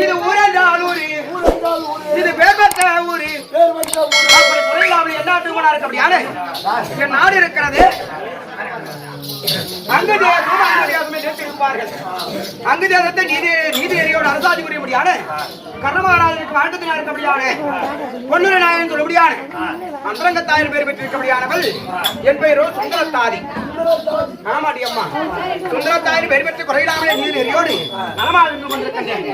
இது ஊரென்றால் ஊரு, இது பேர் பெற்ற ஊரு. அப்படி குறையில்லாமல் எல்லாத்துக்கும் இருக்க அப்படியான என் நாடு இருக்கிறது. அங்கு தேசத்தை நீதி எரியோடு அரசாட்சி புரியும்படியான கர்ணமகாராஜனுக்கு வாழ்ந்ததினால் இருக்கபடியான பொன்னுரை நாயகன் சொல்லும்படியான அந்தரங்கத்தாயின் பேர் பெற்றிருக்கபடியானவள் என் பெயரோ சுந்தரத்தாதி. ஆமாடி அம்மா, சுந்தரத்தாயின் பேர் பெற்று குறையிடாமலே நீதி எரியோடு நலமாக இருந்து கொண்டிருக்கின்றேன்.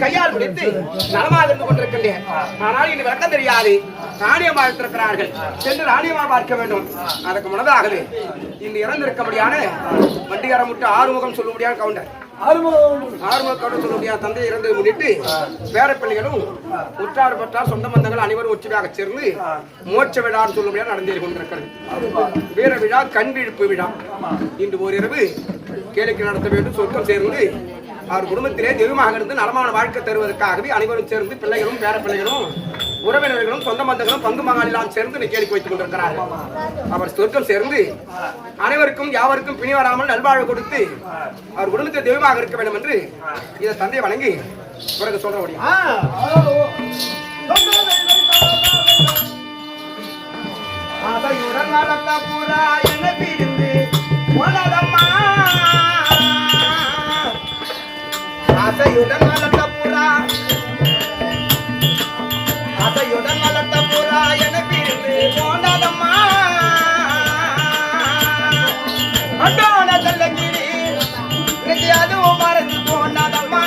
கையால் முடித்து நலமாக இருந்து கொண்டிருக்கின்றேன். ஆனால் இன்று விளக்கம் தெரியாது. ராணியம்மா எடுத்திருக்கிறார்கள், சென்று ராணியம்மா பார்க்க வேண்டும். அதற்கு முன்னதாகவே இன்று இறந்திருக்கபடியான வண்டிகாரம் விட்டு ஆறுமுகம் சொல்ல முடியாத கவுண்டர் ஆறுமுகத்தோடு சொல்ல முடியாத தந்தை இறந்து முன்னிட்டு பேரப்பிள்ளைகளும் உற்றார் பற்றார் சொந்த பந்தங்கள் அனைவரும் ஒற்றுமையாக சேர்ந்து மோட்ச விழான்னு சொல்ல முடியாது நடந்தேறி கொண்டிருக்கிறது. வீர விழா கண் விழிப்பு விழா. இன்று ஓரிரவு கேளிக்கை நடத்த வேண்டும். சொர்க்கம் சேர்ந்து அவர் குடும்பத்திலே தெய்வமாக இருந்து நலமான வாழ்க்கை தருவதற்காகவே அனைவரும் சேர்ந்து பிள்ளைகளும் பேரப்பிள்ளைகளும் உறவினர்களும் சொந்த பந்தங்களும் பங்கு மகாலெல்லாம் சேர்ந்து கேளிக்கை வைத்துக் கொண்டிருக்கிறார்கள். அவர் சொர்க்கம் சேர்ந்து அனைவருக்கும் யாவருக்கும் பிணி வராமல் நல்வாழ்வு கொடுத்து அவர் குடும்பத்தை தெய்வமாக இருக்க வேண்டும் என்று இதை தந்தையை வணங்கி பிறகு சொல்ற முடியும். ஆசையுடன் வளர்த்த புறா அதையுடன் வளர்த்த புறா என பிரிந்து போனதம்மா. அண்டோன செல்லங்கிரி இன்னைக்கு அதுவும் மறைந்து போனதம்மா.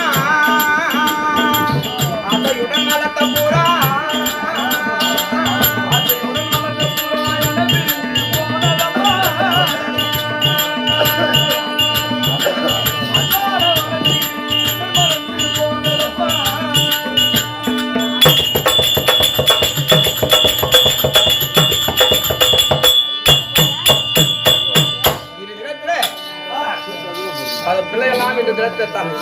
அதையுடன் வளர்த்த புறா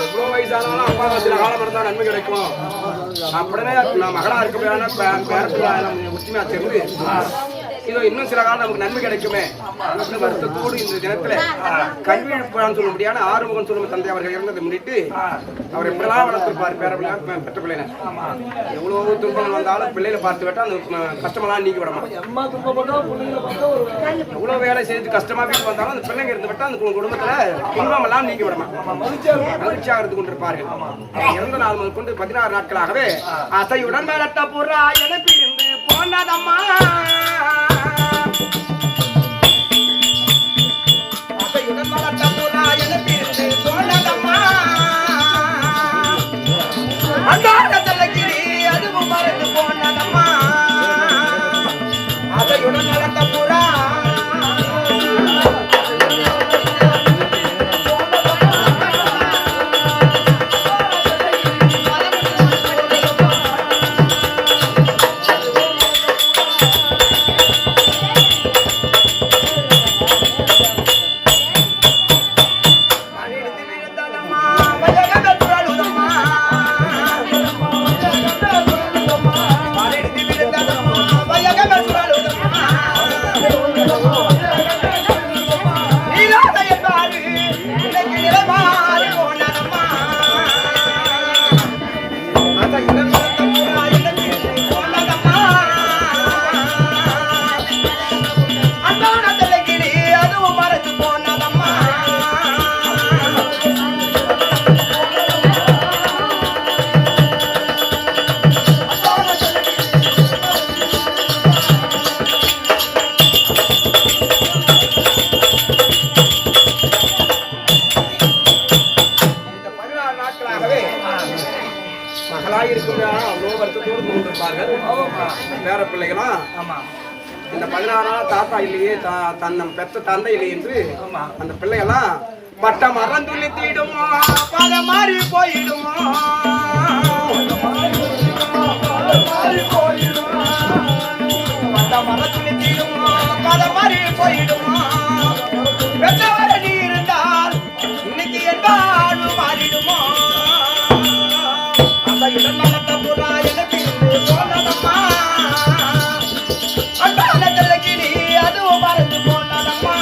எவ்வளவு வயசானாலும் அப்பா சில காலம் இருந்தா நன்மை கிடைக்கும். அப்படின்னே நான் மகளா இருக்க உச்சிமையா சேர்ந்து இதோ இன்னும் சில காலம் நமக்கு நன்மை கிடைக்குமே அப்படின்னு வருத்தத்தோடு இந்த தினத்துல கல்வி எழுப்பான்னு சொல்ல முடியாது ஆறுமுகம் சொல்லும் தந்தை அவர்கள் இறந்ததை முன்னிட்டு அவர் எப்படிலாம் வளர்த்திருப்பார். பேரப்பிள்ளை பெற்ற பிள்ளைன எவ்வளவு துன்பங்கள் வந்தாலும் பிள்ளைகளை பார்த்து விட்டா அந்த கஷ்டமெல்லாம் நீக்கி விடமா. எவ்வளவு வேலை செய்து கஷ்டமா வீட்டு வந்தாலும் அந்த பிள்ளைங்க இருந்து விட்டா அந்த குடும்பத்துல துன்பம் எல்லாம் நீக்கி விடமா மகிழ்ச்சியாக இருந்து கொண்டிருப்பார்கள். இறந்த நாள் முதல் கொண்டு 16 நாட்களாகவே அசையுடன் மேலட்ட புறா என பிரிந்து போனதம்மா. அசையுடன் மேலட்ட புறா என பிரிந்து போனதம்மா. அந்தாட செல்லக்கிளி அதுவும் மறைந்து போனதம்மா. அசையுடன் மேலட்ட புறா பேர பிள்ளைகளா இந்த 16 நாள் தாத்தா இல்லையே பெற்ற தந்தை இல்லை என்று அந்த பிள்ளைகள்லாம் பட்ட மரம் துள்ளி தீடுமோ பல மாறி போயிடுமோ. பட்ட மரம் துள்ளி தீடுமோ பல மாறி போயிடுமோ. பெற்றவர நீ இருந்தால் இன்னைக்கு என் வாழ்வு மாறிடுமோ. அந்த இடம் நடத்த புறா எனக்கு போனதம்மா. அண்டான செல்லக்கிளி அதுவும் மறைந்து போனதம்மா.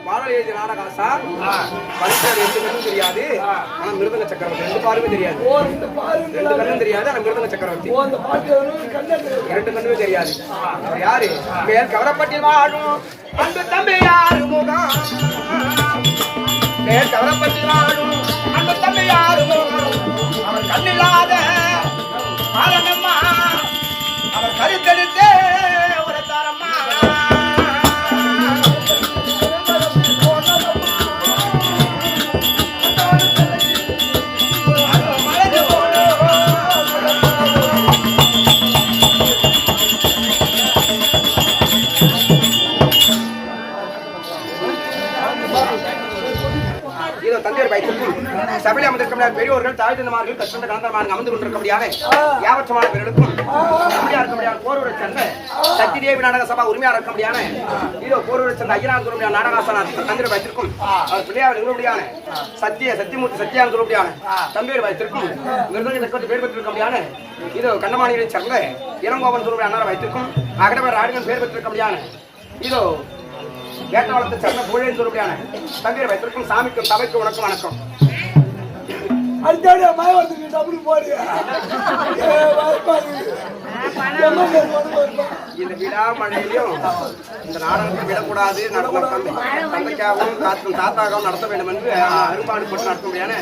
பாடல் எழுதிய நாடகாசா படிச்சார் எதுவும் தெரியாது. ஆனா மிருதங்க சக்கரவர்த்தி ரெண்டு பாருமே தெரியாது. ரெண்டு கண்ணும் தெரியாது. ஆனா மிருதங்க சக்கரவர்த்தி 2 கண்ணுமே தெரியாது. யாரு மேல் கவரப்பட்டில் வாழும் அந்த தம்பி யாரு முகம் மேல் கவரப்பட்டில் வாழும் அந்த தம்பி யாரு முகம் அவர் கண்ணில்லாத ஆலனம்மா அவர் கருத்தெடுத்தே ஒரு தாரம்மா சபையில் அமர்ந்திருக்க பெரியவர்கள் தாய் தந்தமார்கள் கஷ்ட கலந்தமார்கள் அமர்ந்து கொண்டிருக்கபடியாக யாவற்றமான பேர்களுக்கும் இருக்க முடியாது போர்வரை சேர்ந்த சக்தி தேவி நாடக சபா உரிமையாக இருக்க முடியாது. இதோ போர்வரை சேர்ந்த ஐயனார் குருமையான நாடகாசன தந்திர வைத்திருக்கும் அவர் பிள்ளையார் நிறுவடியான சத்தியமூர்த்தி சத்தியாக குருமையான தம்பியர் வைத்திருக்கும் மிருதங்க பேர் பெற்றிருக்க முடியாது. இதோ கண்ணமாணியை சேர்ந்த இளங்கோவன் குருமையான அண்ணாரை வைத்திருக்கும் அகடவர் ஆடிகள் பேர் பெற்றிருக்க முடியாது. இதோ வேட்டவளத்தை சேர்ந்த புகழேன் குருமையான தம்பியர் வைத்திருக்கும் சாமிக்கும் சபைக்கு வணக்கம் வணக்கம். இந்த விழாமழையிலும் இந்த நாடகத்தை விடக்கூடாது தந்தைக்காகவும் தாத்தாகவும் நடத்த வேண்டும் என்று அரும்பாடு போட்டு நடத்த முடியாது.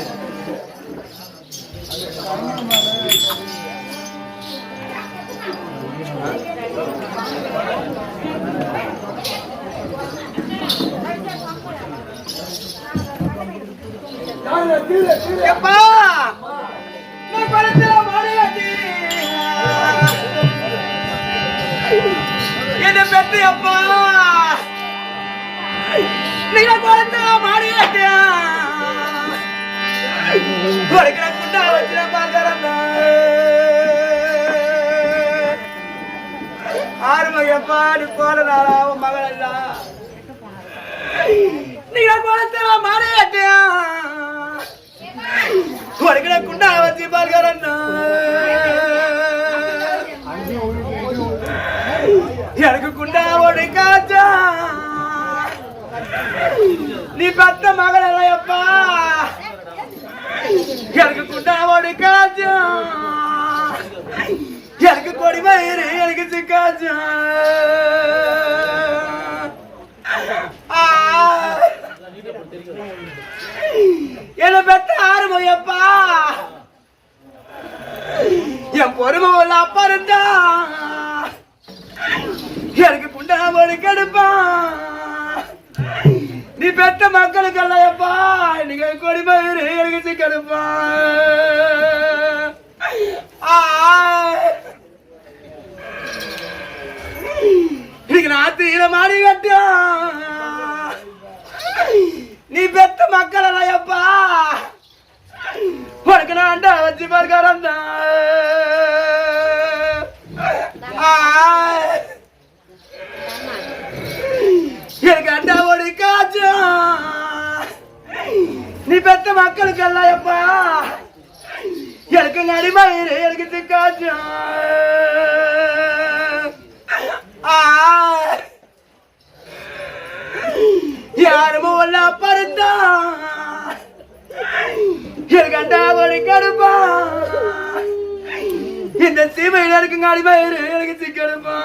என்ன பெற்று அப்பா நீங்க குழந்தை மாடியா குண்டா வச்சு பாக்கிறேன் ஆறுமையப்பா நீ போனதாரா மகள் அல்ல நீங்க குழந்தை மாடியா குண்டா வச்சு பாக்கிறேன் எனக்கு குண்டாவோடு காச்சா நீ பத்த மகள் இல்லையப்பா எனக்கு குண்டாவோடு காச்சா எனக்கு கொடி மயிறு எனக்கு சிக்காச்சா என்ன பெத்த ஆறுமையப்பா என் பொறுமை உள்ள அப்பா இருந்தா எனக்கு குண்டாவோடு கெடுப்பா நீ பெத்த மக்களுக்கு அல்லையப்பா நீங்க கொடிமயிறு எனக்கு சிக்கெடுப்பா இன்னைக்கு நாத்திர மாடி கட்டியா நீ பெத்த மக்கள் அல்லையப்பா உனக்கு நான் அண்டா வச்சு பார்க்கிறேன் எனக்கு அண்டாவோடு காச்சா நீ பெத்த மக்களுக்கு அல்லையப்பா எனக்கு நடிமயிறு எனக்கு திக்காச்சா யாரும் உள்ள பருத்தா எனக்கு அண்டாவோடு கடுப்பா இந்த சீமையில இருக்கு நடிமயிறு எனக்கு சிக்கடுப்பா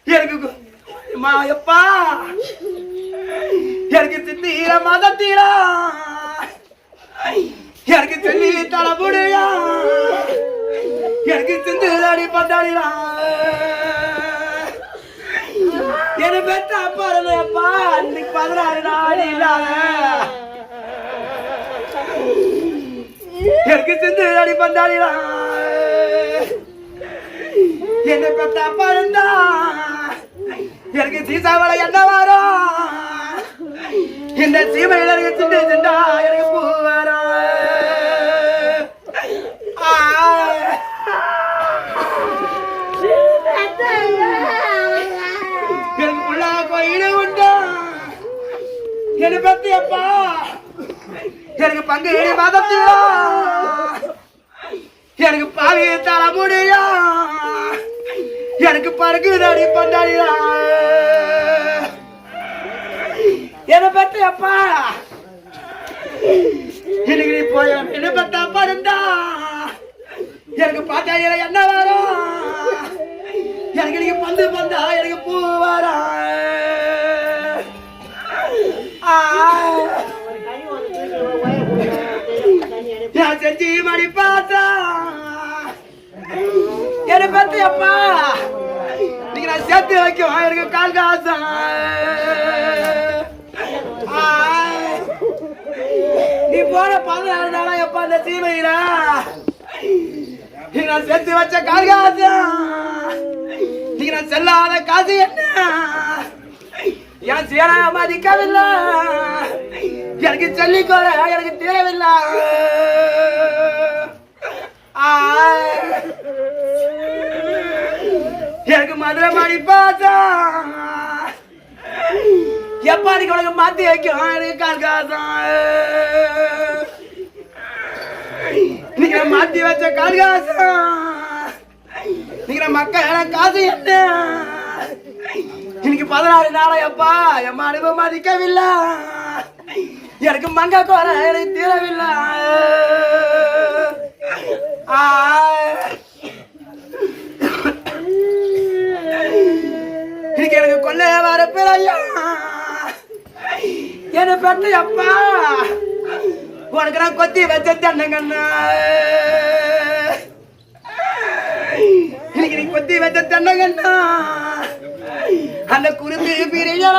எனக்கு மாயப்பா எனக்கு சித்தீர மதத்தீரா எனக்கு சொல்லி தலைமுடியா எனக்கு சிந்துதாடி பந்தாடிடா என்ன பெற்ற அப்பா இல்லையப்பா அன்னைக்கு 16 நாள் இல்லாத எனக்கு சிந்துதாடி பந்தாடிடா என்ன பெற்ற அப்பா இருந்தா எனக்கு சீசாவளை என்ன வரும் இந்த சீமையில எனக்கு சிண்டு சிண்டா எனக்கு பூ வரும் எனக்கு புள்ளா கோயில உண்டா என்னை பத்தி அப்பா எனக்கு பங்கு மதத்திலா எனக்கு பாவி தர முடியும் எனக்கு பறக்குதடி பந்தாடியா என்ன பத்தி அப்பா எனக்கு நீ போய் என்ன பத்தா பருந்தா எனக்கு பார்த்தா என்ன வரும் எனக்கு நீங்க பந்து பந்தா எனக்கு பூ வரா நான் செஞ்சு மணி பார்த்தா என்ன பத்தி அப்பா நீங்க நான் சேர்த்து வைக்கும் எனக்கு கால் காசா நீ போன 16 நாளா எப்ப அந்த சீமையில நீங்க நான் சேர்த்து வச்ச கால் காசா நீங்க நான் செல்லாத காசு என்ன என் சீனா மதிக்கவில்லை எனக்கு சொல்லிக்கோர எனக்கு தேவையில்லை எனக்கு மதுரை மணி பார்த்தா எப்ப நீங்க உனக்கு மாத்தி வைக்கும் எனக்கு கால் காசம் நீங்க மாத்தி வச்ச கால் காசம் நீங்க மக்கள் காசு என்ன இன்னைக்கு 16 நாளா எப்பா என் அனுபவம் மதிக்கவில்லை எனக்கு மங்க கோர எனக்கு தீரவில்லை இன்னைக்கு எனக்கு கொல்ல வர பிள்ளையா என்ன பெற்ற அப்பா உனக்கு நான் கொத்தி வச்ச தென்னங்கண்ணா இன்னைக்கு நீ கொத்தி வச்ச தென்னங்கண்ணா அந்த குருந்தி பிரியா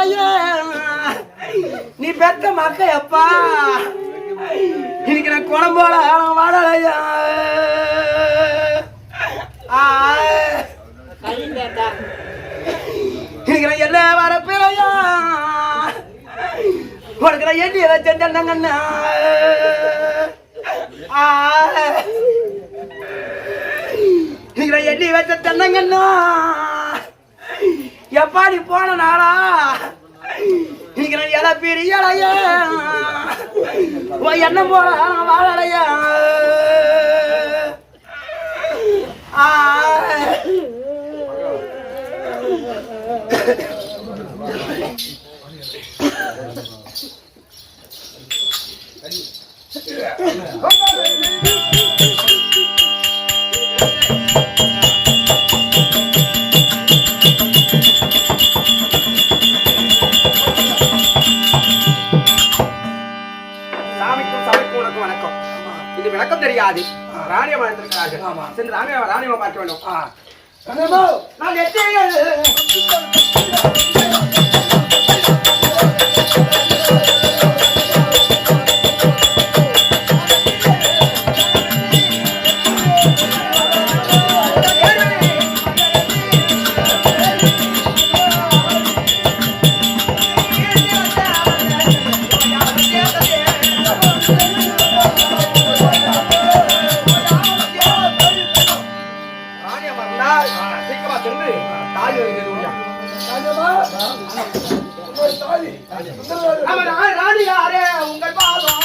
நீ பெற்ற மக்க அப்பா இன்னைக்கு நான் குழம்போட வாழலையா இன்னைக்கு நான் என்ன வர பிறையா உனக்கு நான் எண்ணி வச்சேன் தென்னங்கண்ணா இன்னைக்கு நான் எண்ணி வச்ச தென்னங்கண்ணா எப்பா நீ போன நாளா இன்னைக்கு நான் எதை பிரியலையா என்ன போல வாழலையா விளக்கம் தெரியாது ராணியம்மா இருக்கிறார்கள் சென்று ராணியம்மா பார்க்க வேண்டும் நான் ராணியாரே உங்கள் பாதம்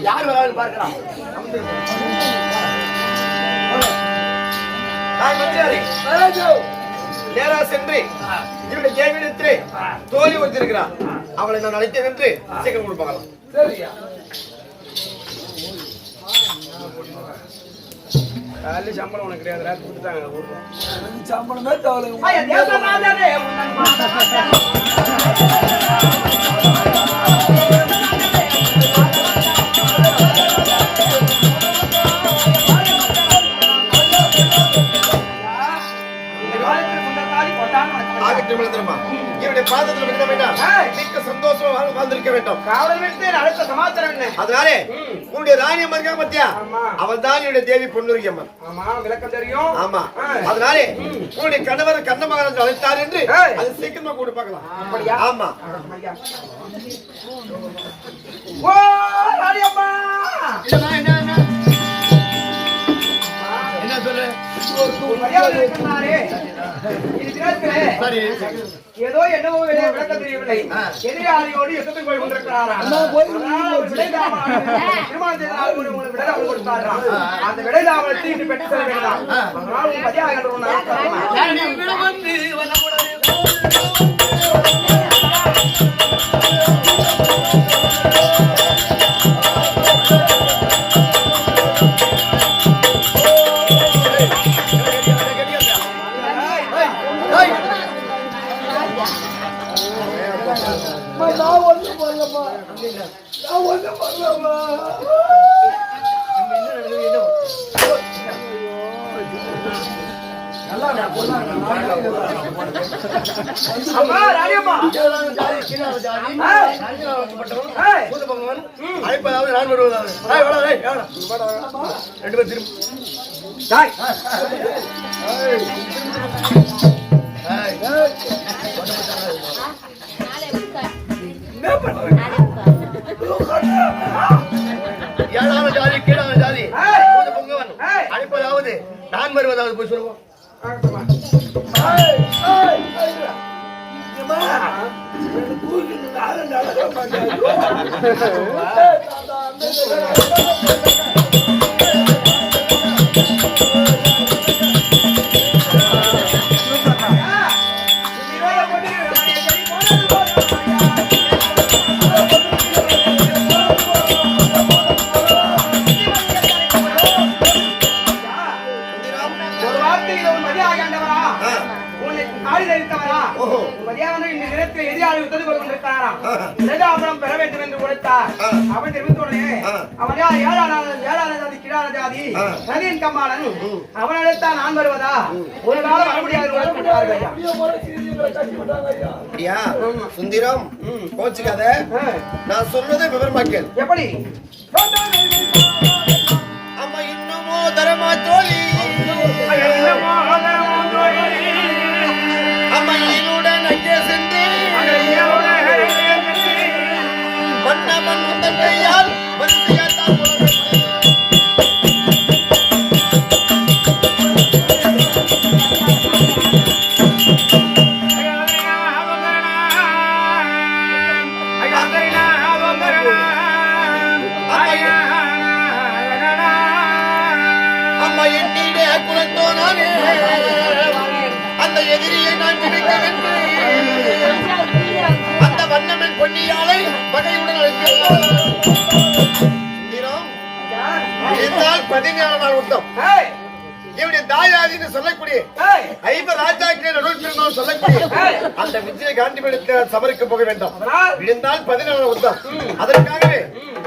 யார் வராது பார்க்கலாம். நேரா சென்று இவருடைய தேவிடத்திலே தோழி வச்சிருக்கிறான். அவளை நான் அழைத்தேன் என்று சீக்கிரம் கொடுப்பாங்க. சம்பளம் உனக்கு கிடையாதுடா, கொடுத்தாங்க சம்பளமே தவளை. இவருடைய பாதத்தில் விட வேண்டாம், மிக்க சந்தோஷமா வாழ்ந்திருக்க வேண்டும். அடுத்த சமாச்சாரம் என்ன? அதனாலே உன்னுடைய ராணி அம்மா இருக்கா பத்தியா, அவள் தான் என்னுடைய தேவி பொன்னுரிமை அம்மன். ஆமா, விளக்கம் தெரியும். ஆமா, அதனாலே உன்னுடைய கணவர் கண்ணமகன் அழைத்தார் என்று அது சீக்கிரமா கூட பார்க்கலாம். அப்படியா? ஆமா. ஓ ராணி அம்மா, என்ன சொல்லு? ஏதோ என்னவோ விளக்கம் தெரியவில்லை. எதிராளியோடு யுத்தத்துக்கு போய் கொண்டிருக்கிறாரா? திருமணம் கொடுத்தாரா? அந்த விடைதாவலத்தை இன்று பெற்று செல்ல வேண்டாம். அதனால் பதியாக அழைப்பதாவது நான் வருவதாவது ரெண்டு பேர் திரும்ப ஏழாவது ஜாதி கீழாவது ஜாதி பொங்கவன் அழைப்பதாவது நான் வருவதாவது போய் சொல்லுவோம். பெற வேண்டும் என்று கொடுத்தார். அவன் தெரிவித்தோடனே அவன் ஏழாவது கிடான ஜாதி நதியின் கம்மாளன் அவன் அழைத்தான் நான் வருவதா ஒரு காலம் வர முடியாது. சுந்தரம் கோச்சுக்காத, நான் சொல்றதை விவரமாக்கேன். எப்படி? அம்மா இன்னமோ தரமா தோழி, அம்மையினுடன் அங்கே சென்று மன்னமன் முத்தன்கையால் வரிசையாட்டால் அம்மையின்னிலே குலத்தோனானே அந்த எதிரியை நான் பிடிக்க வேண்டும். அந்த வண்ணமன் பொன்னியாலை பகையுடன் அழைக்கிறார். 17 நாள் யுத்தம். இவருடைய தாயாதின்னு சொல்லக்கூடிய 50 ராஜாக்கள் சொல்லக்கூடிய அந்த விஜய காண்டிபடுத்த சபருக்கு போக வேண்டும். விழுந்தால் 17 யுத்தம். அதற்காகவே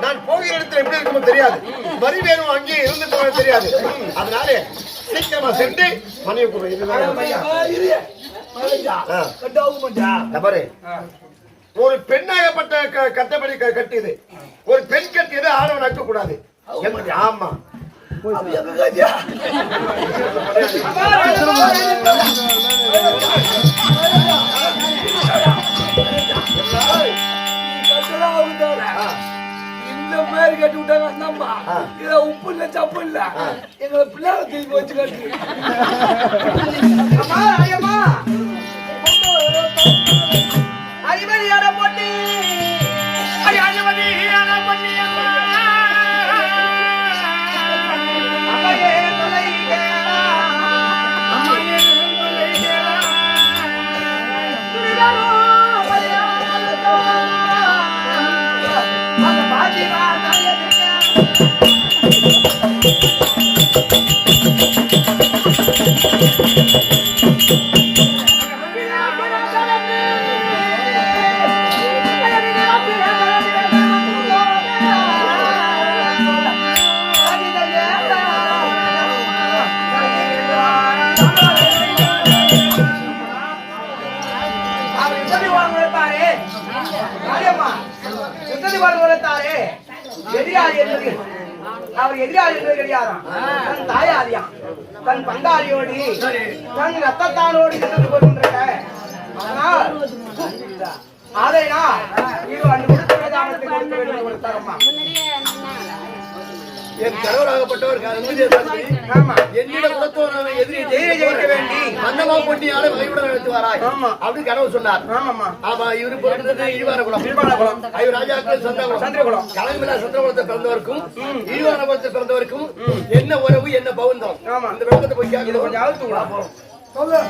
நான் போகிற இடத்துல எப்படி இருக்குமோ தெரியாது, மறுவேறும் அங்கே இருந்து போக தெரியாது. அதனால சீக்கிரமா சென்று மனைவி ஒரு பெண்ணாகப்பட்ட கட்டப்படி கட்டியது. ஒரு பெண் கட்டியது ஆடவன் அக்க கூடாது. ஆமா, இந்த மாதிரி கட்டி விட்டாங்க அண்ணம்மா இதுல உப்பு இல்ல சப்பு இல்ல எங்களை பிள்ளைங்க தூக்கி வச்சு கட்டி அறிவறியான பொண்ணு அறிவறியான பொண்ணு அம்மையே தொலைகிறா அம்மையே தொலைகிறா துரிதரோ மரியாதோ அந்த பாஜிவா தாயதிக்க அவர் எதிராளி என்பது கிடையாதாம். தன் தாயாரியாம் தன் பங்காளியோடு தன் ரத்தத்தானோடு சென்று கொண்டிருக்க அதனால் இது அன்று கொடுத்த விதானத்தை கொடுக்க வேண்டும் கொடுத்தாரம்மா. என் கணவராகப்பட்டவர் என்னிடம் குலத்தோரான எதிரியை ஜெயிக்க வேண்டி அன்னமா பொட்டியால கையுடன் எடுத்து வராய் அப்படின்னு கனவு சொன்னார். ஆமா, இவரு பிறந்தது இழிவாரகுலம். ஐவர் ராஜாக்கள் சந்திரகுலம். கலங்கமில்லா சந்திரகுலத்தை பிறந்தவருக்கும் இழிவாரகுலத்தை பிறந்தவருக்கும் என்ன உறவு, என்ன பவுந்தம், அந்த விளக்கத்தை போய் கேட்கணும். சொல்லு.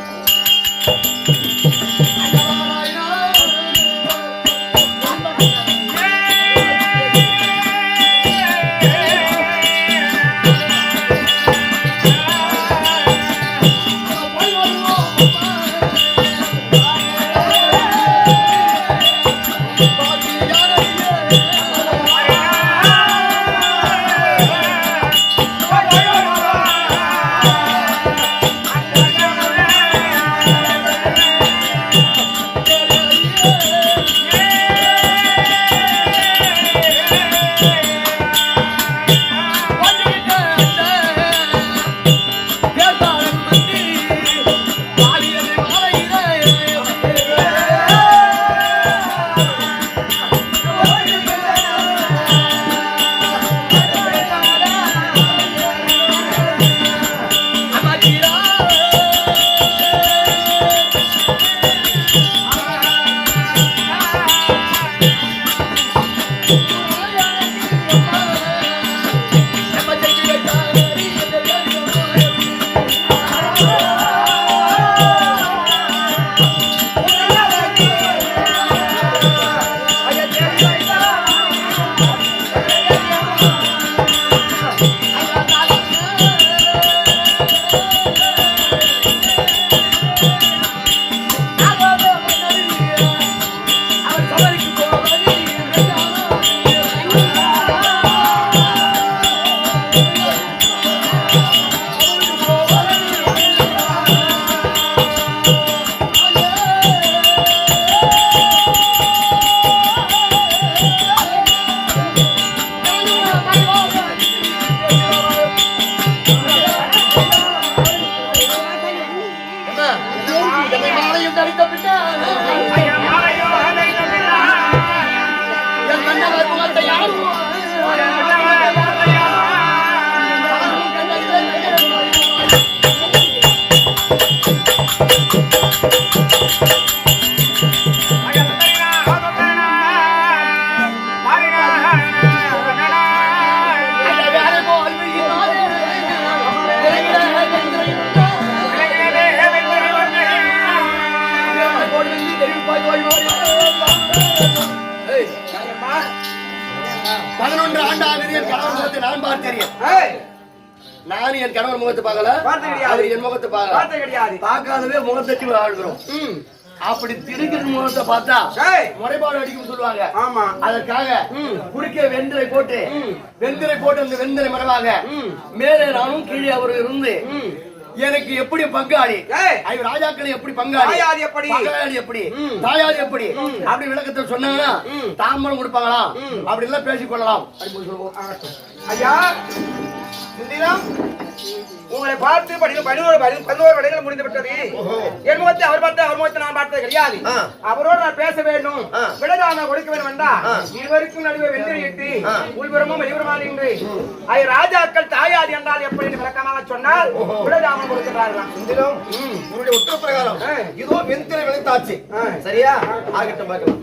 நானும் என் கணவர் முகத்தை பார்க்கல, அவர் என் முகத்தை பார்க்கல, பார்க்காதவே முகத்தை ஆடுகிறோம். அப்படி திருக்கிற முகத்தை பார்த்தா முறைப்பாடு அடிக்கும் சொல்லுவாங்க. அதற்காக குடிக்க வெந்தரை போட்டு அந்த வெந்தரை மரமாக மேலே நானும் கீழே அவர் இருந்து எனக்கு எப்படி பங்காளி, ராஜாக்களை எப்படி பங்காளி, எப்படி தாயாதி எப்படி அப்படி விளக்கத்தை சொன்னாங்கன்னா தாம்பரம் கொடுப்பாங்களா, அப்படி எல்லாம் பேசிக்கொள்ளலாம். ஐயா உங்களை பார்த்து 11 வடைகள் முடிந்து விட்டது. என் முகத்தை அவர் பார்த்து அவர் முகத்தை நான் பார்த்தது கிடையாது. அவரோடு நான் பேச வேண்டும், விடதாம கொடுக்க வேண்டும் என்றா இருவருக்கும் நடுவே வெந்திரிட்டு உள்புறமும் வெளிபுறமாக நின்று ராஜாக்கள் தாயாதி என்றால் எப்படி விளக்கமாக சொன்னால் விடதாம கொடுக்கிறார்களாம். உங்களுடைய உத்தரவு பிரகாரம் இதோ வெந்திரை விளைத்தாச்சு. சரியா? ஆகட்டும் பார்க்கலாம்.